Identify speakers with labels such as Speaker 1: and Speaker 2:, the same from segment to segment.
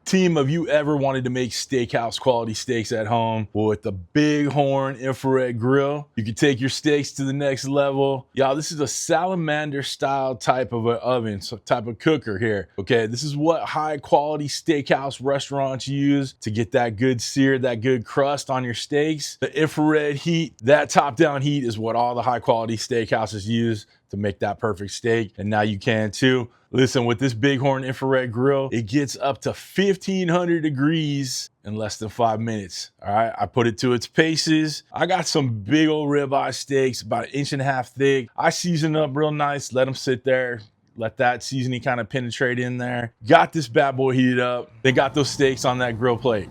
Speaker 1: Team, have you ever wanted to make steakhouse quality steaks at home? Well, with the Bighorn infrared grill, you can take your steaks to the next level. Y'all, this is a salamander style type of an oven, so type of cooker here. Okay, this is what high quality steakhouse restaurants use to get that good sear, that good crust on your steaks. The infrared heat, that top down heat is what all the high quality steakhouses use to make that perfect steak, and now you can too. Listen, with this Bighorn infrared grill, it gets up to 1500 degrees in less than 5 minutes. All right, I put it to its paces. I got some big old ribeye steaks, about 1.5 inches thick. I season up real nice, let them sit there, let that seasoning kind of penetrate in there. Got this bad boy heated up, then got those steaks on that grill plate.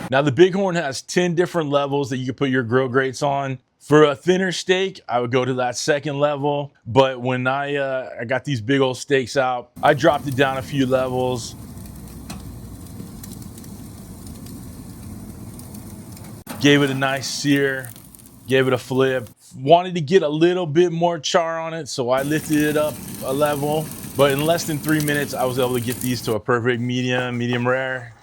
Speaker 1: Now the Bighorn has 10 different levels that you can put your grill grates on. For a thinner steak, I would go to that second level. But when I got these big old steaks out, I dropped it down a few levels. Gave it a nice sear, gave it a flip. Wanted to get a little bit more char on it, so I lifted it up a level. But in less than 3 minutes, I was able to get these to a perfect medium rare.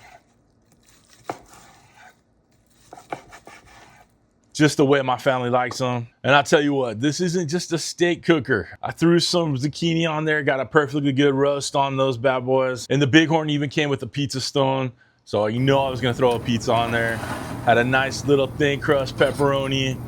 Speaker 1: Just the way my family likes them. And I'll tell you what, this isn't just a steak cooker. I threw some zucchini on there, got a perfectly good roast on those bad boys. And the Bighorn even came with a pizza stone. So you know I was gonna throw a pizza on there. Had a nice little thin crust pepperoni.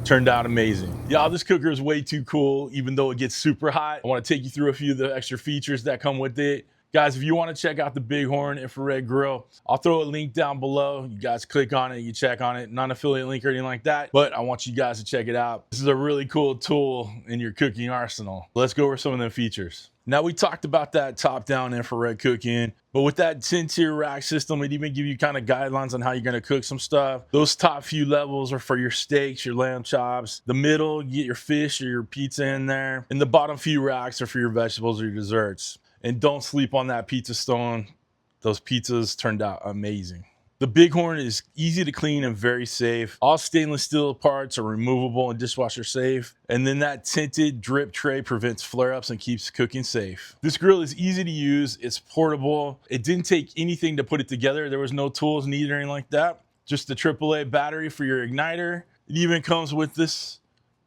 Speaker 1: Turned out amazing. Y'all, this cooker is way too cool, even though it gets super hot. I wanna take you through a few of the extra features that come with it. Guys, if you want to check out the Bighorn infrared grill, I'll throw a link down below. You guys click on it, you check on it. Not an affiliate link or anything like that, but I want you guys to check it out. This is a really cool tool in your cooking arsenal. Let's go over some of the features. Now, we talked about that top-down infrared cooking, but with that 10-tier rack system, it even give you kind of guidelines on how you're gonna cook some stuff. Those top few levels are for your steaks, your lamb chops. The middle, you get your fish or your pizza in there. And the bottom few racks are for your vegetables or your desserts. And don't sleep on that pizza stone. Those pizzas turned out amazing. The Bighorn is easy to clean and very safe. All stainless steel parts are removable and dishwasher safe. And then that tinted drip tray prevents flare-ups and keeps cooking safe. This grill is easy to use. It's portable. It didn't take anything to put it together. There was no tools needed or anything like that. Just the AAA battery for your igniter. It even comes with this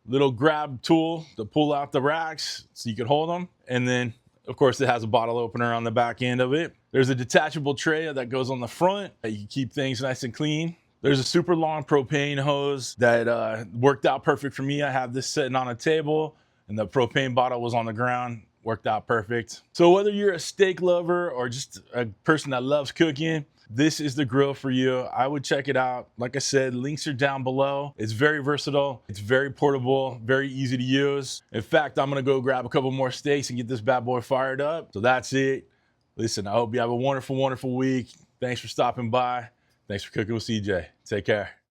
Speaker 1: little grab tool to pull out the racks so you can hold them. And then of course, it has a bottle opener on the back end of it. There's a detachable tray that goes on the front. You can keep things nice and clean. There's a super long propane hose that worked out perfect for me. I have this sitting on a table and the propane bottle was on the ground. Worked out perfect. So whether you're a steak lover or just a person that loves cooking, this is the grill for you. I would check it out. Like I said, links are down below. It's very versatile. It's very portable, very easy to use. In fact, I'm gonna go grab a couple more steaks and get this bad boy fired up. So that's it. Listen, I hope you have a wonderful, wonderful week. Thanks for stopping by. Thanks for cooking with CJ. Take care.